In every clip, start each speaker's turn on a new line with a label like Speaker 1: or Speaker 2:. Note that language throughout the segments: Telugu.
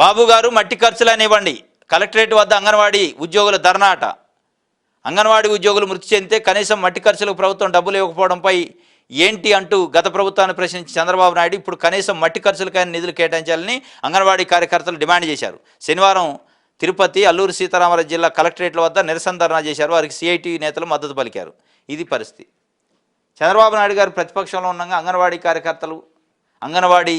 Speaker 1: బాబు గారు మట్టి ఖర్చులనివ్వండి. కలెక్టరేట్ వద్ద అంగన్వాడీ ఉద్యోగుల ధర్నా అట. అంగన్వాడీ ఉద్యోగులు మృతి చెందితే కనీసం మట్టి ఖర్చులకు ప్రభుత్వం డబ్బులు ఇవ్వకపోవడంపై ఏంటి అంటూ గత ప్రభుత్వాన్ని ప్రశ్నించి చంద్రబాబు నాయుడు ఇప్పుడు కనీసం మట్టి ఖర్చులకైనా నిధులు కేటాయించాలని అంగన్వాడీ కార్యకర్తలు డిమాండ్ చేశారు. శనివారం తిరుపతి, అల్లూరు సీతారామరాజు జిల్లా కలెక్టరేట్ల వద్ద నిరసన ధర్నా చేశారు. వారికి సిఐటి నేతలు మద్దతు పలికారు. ఇది పరిస్థితి. చంద్రబాబు నాయుడు గారు ప్రతిపక్షంలో ఉండగా అంగన్వాడీ కార్యకర్తలు, అంగన్వాడీ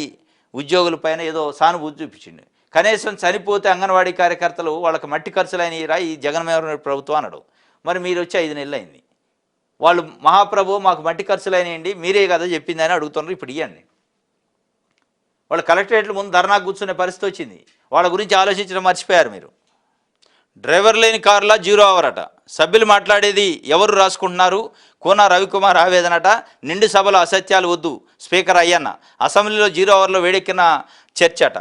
Speaker 1: ఉద్యోగులపైన ఏదో సానుభూతి చూపించింది. కనీసం చనిపోతే అంగన్వాడీ కార్యకర్తలు వాళ్ళకి మట్టి ఖర్చులైన ఈ జగన్మోహన్ రెడ్డి ప్రభుత్వం అన్నాడు. మరి మీరు వచ్చి 5 నెలలు అయింది. వాళ్ళు మహాప్రభు మాకు మట్టి ఖర్చులైనాయండి, మీరే కదా చెప్పిందని అడుగుతున్నారు. ఇప్పుడు ఇవ్వండి. వాళ్ళు కలెక్టరేట్ల ముందు ధర్నా కూర్చునే పరిస్థితి వచ్చింది. వాళ్ళ గురించి ఆలోచించడం మర్చిపోయారు మీరు. డ్రైవర్ లేని కారులా 0 అవర్ అట. సభ్యులు మాట్లాడేది ఎవరు రాసుకుంటున్నారు? కోన రవికుమార్ ఆవేదనట. నిండు సభలో అసత్యాలు వద్దు స్పీకర్ అయ్యన్న. అసెంబ్లీలో 0 అవర్లో వేడెక్కిన చర్చ అట.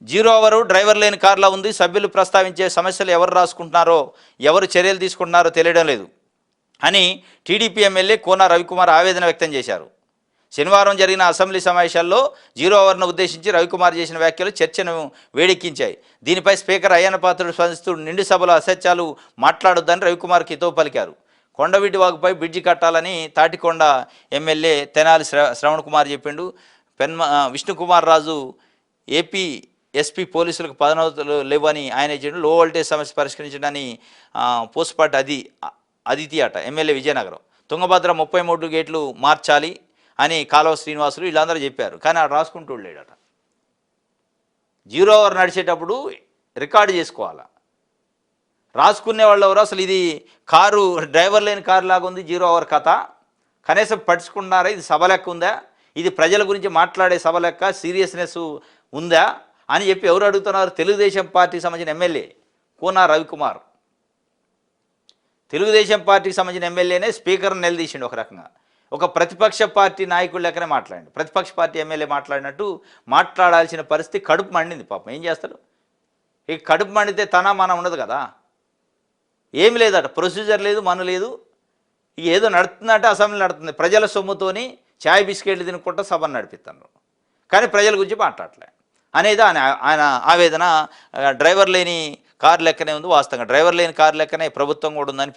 Speaker 1: 0 అవరు డ్రైవర్ లేని కారులా ఉంది. సభ్యులు ప్రస్తావించే సమస్యలు ఎవరు రాసుకుంటున్నారో, ఎవరు చర్యలు తీసుకుంటున్నారో తెలియడం లేదు అని టీడీపీ ఎమ్మెల్యే కోన రవికుమార్ ఆవేదన వ్యక్తం చేశారు. శనివారం జరిగిన అసెంబ్లీ సమావేశాల్లో 0 అవర్ను ఉద్దేశించి రవికుమార్ చేసిన వ్యాఖ్యలు చర్చను వేడెక్కించాయి. దీనిపై స్పీకర్ అయ్యన్న పాత్రుడు స్పందిస్తూ నిండు సభలో అసత్యాలు మాట్లాడొద్దని రవికుమార్కి హితవు పలికారు. కొండవీటి వాగుపై బ్రిడ్జి కట్టాలని తాటికొండ ఎమ్మెల్యే తెనాలి శ్రవణ్ కుమార్ చెప్పిండు. విష్ణుకుమార్ రాజు ఏపీ ఎస్పీ పోలీసులకు పదోన్నతులు లేవని ఆయన చెప్పి లో వోల్టేజ్ సమస్య పరిష్కరించడాన్ని పోస్పాట్ అదితి అట. ఎమ్మెల్యే విజయనగరం తుంగభద్ర 33 గేట్లు మార్చాలి అని కాలువ శ్రీనివాసులు వీళ్ళందరూ చెప్పారు. కానీ ఆడు రాసుకుంటూ లేడట. 0 అవర్ నడిచేటప్పుడు రికార్డు చేసుకోవాలా. రాసుకునే వాళ్ళు ఎవరు? అసలు ఇది కారు డ్రైవర్ లేని కారు లాగా ఉంది 0 అవర్ కథ. కనీసం పడుచుకున్నారా? ఇది సభ లెక్క ఉందా? ఇది ప్రజల గురించి మాట్లాడే సభ లెక్క సీరియస్నెస్ ఉందా అని చెప్పి ఎవరు అడుగుతున్నారు? తెలుగుదేశం పార్టీకి సంబంధించిన ఎమ్మెల్యే కోన రవికుమార్. తెలుగుదేశం పార్టీకి సంబంధించిన ఎమ్మెల్యేనే స్పీకర్ని నిలదీసిండు. ఒక రకంగా ఒక ప్రతిపక్ష పార్టీ నాయకుడు లెక్కనే మాట్లాడండి. ప్రతిపక్ష పార్టీ ఎమ్మెల్యే మాట్లాడినట్టు మాట్లాడాల్సిన పరిస్థితి. కడుపు మండింది పాపం. ఏం చేస్తారు? ఇక కడుపు మండితే మన ఉండదు కదా. ఏమి లేదట, ప్రొసీజర్ లేదు, మన లేదు. ఇక ఏదో నడుతుందంటే అసెంబ్లీ నడుతుంది. ప్రజల సొమ్ముతోని ఛాయ్ బిస్కెట్లు తినుకుంటా సభను నడిపిస్తున్నారు. కానీ ప్రజల గురించి మాట్లాడలే అనేది ఆయన ఆవేదన. డ్రైవర్ లేని కారు లెక్కనే ఉంది. వాస్తవంగా డ్రైవర్ లేని కారు లెక్కనే ప్రభుత్వం కూడా ఉందని